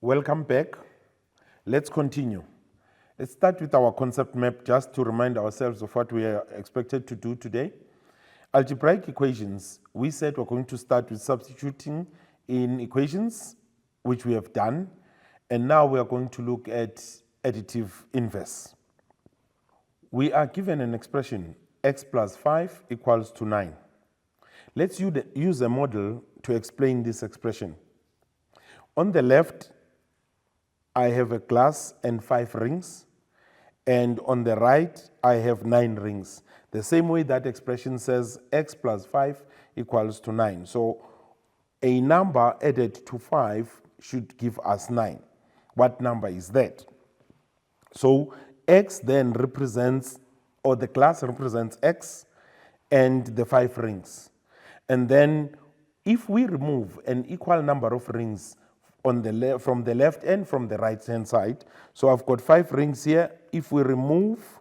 Welcome back. Let's continue. Let's start with our concept map just to remind ourselves of what we are expected to do today. Algebraic equations, we said we're going to start with substituting in equations, which we have done, and now we are going to look at additive inverse. We are given an expression x plus 5 equals to 9. Let's use a model to explain this expression. On the left, I have a glass and 5 rings, and on the right, I have 9 rings. The same way that expression says x plus 5 equals to 9. So a number added to 5 should give us 9. What number is that? So x then represents, or the glass represents x and the 5 rings. And then if we remove an equal number of rings on the from the left and from the right hand side, so I've got 5 rings here. If we remove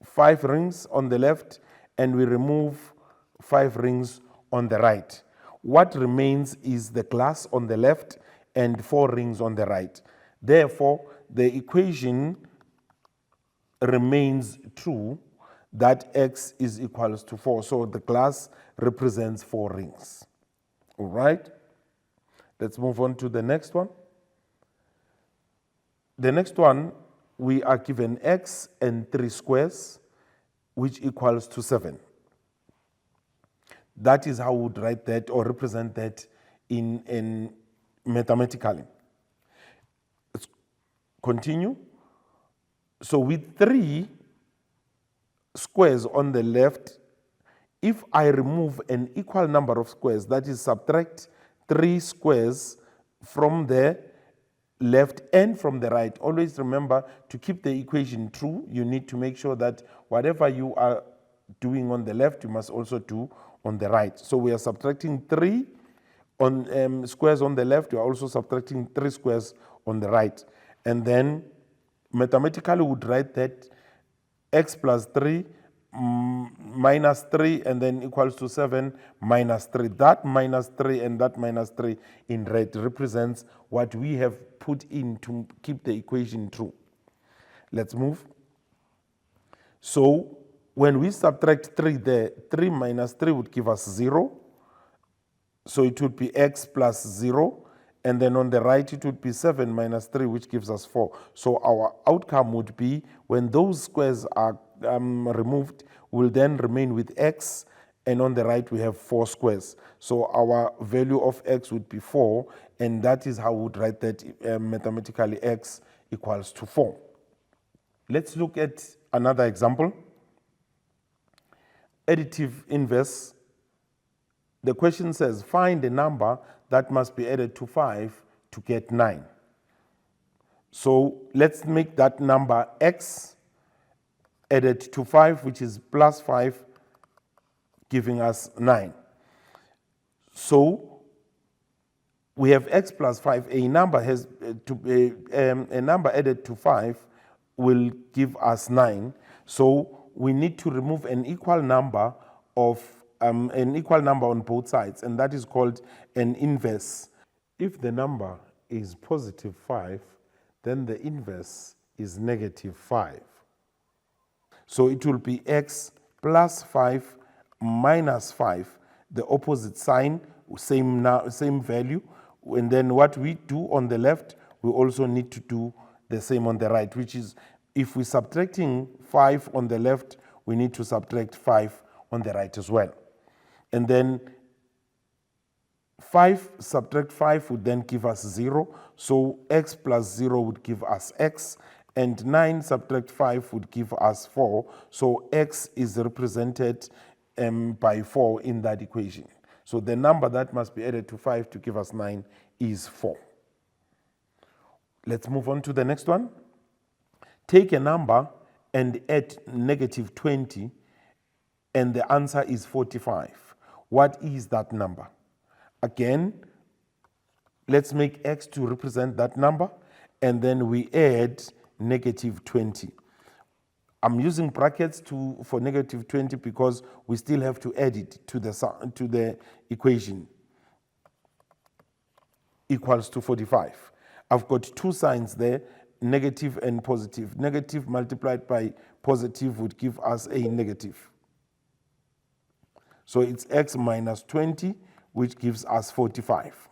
5 rings on the left and we remove 5 rings on the right, what remains is the glass on the left and 4 rings on the right. Therefore, the equation remains true that x is equals to 4. So the glass represents 4 rings. All right? Let's move on to the next one. The next one, we are given x and 3 squares, which equals to 7. That is how we would write that or represent that in mathematically. Let's continue. So with 3 squares on the left, if I remove an equal number of squares, that is subtract 3 squares from the left and from the right. Always remember, to keep the equation true, you need to make sure that whatever you are doing on the left, you must also do on the right. So we are subtracting 3 on squares on the left, we are also subtracting 3 squares on the right. And then mathematically we would write that x plus 3 minus 3 and then equals to 7 minus 3. That minus 3 and that minus 3 in red represents what we have put in to keep the equation true. Let's move. So when we subtract 3 there, 3 minus 3 would give us 0. So it would be x plus 0. And then on the right, it would be 7 minus 3, which gives us 4. So our outcome would be, when those squares are removed, we'll then remain with x, and on the right, we have 4 squares. So our value of x would be 4, and that is how we would write that mathematically x equals to 4. Let's look at another example. Additive inverse. The question says, find a number that must be added to 5 to get 9. So let's make that number x added to 5, which is plus 5, giving us 9. So we have x plus 5. A number has to be, a number added to 5 will give us 9. So we need to remove an equal number of on both sides, and that is called an inverse. If the number is positive 5, then the inverse is negative 5. So it will be x plus 5 minus 5, the opposite sign, same value. And then what we do on the left, we also need to do the same on the right, which is, if we're subtracting 5 on the left, we need to subtract 5 on the right as well. And then 5 subtract 5 would then give us 0. So x plus 0 would give us x. And 9 subtract 5 would give us 4. So x is represented by 4 in that equation. So the number that must be added to 5 to give us 9 is 4. Let's move on to the next one. Take a number and add negative 20, and the answer is 45. What is that number? Again, let's make x to represent that number, and then we add negative 20. I'm using brackets for negative 20 because we still have to add it to the equation. Equals to 45. I've got two signs there, negative and positive. Negative multiplied by positive would give us a negative. So it's x minus 20, which gives us 45.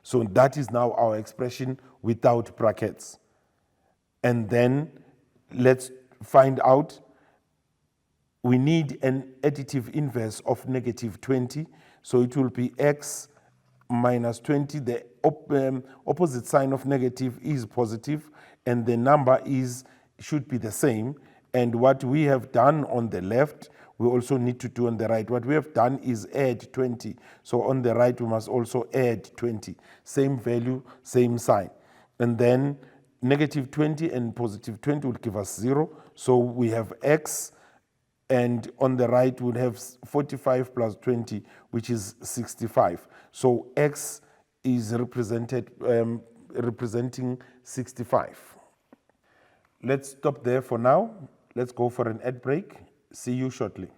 So that is now our expression without brackets. And then let's find out, we need an additive inverse of negative 20. So it will be x minus 20. The opposite sign of negative is positive, and the number should be the same. And what we have done on the left, we also need to do on the right. What we have done is add 20. So on the right, we must also add 20. Same value, same sign. And then negative 20 and positive 20 will give us 0. So we have x, and on the right, we'll have 45 plus 20, which is 65. So x is representing 65. Let's stop there for now. Let's go for an ad break. See you shortly.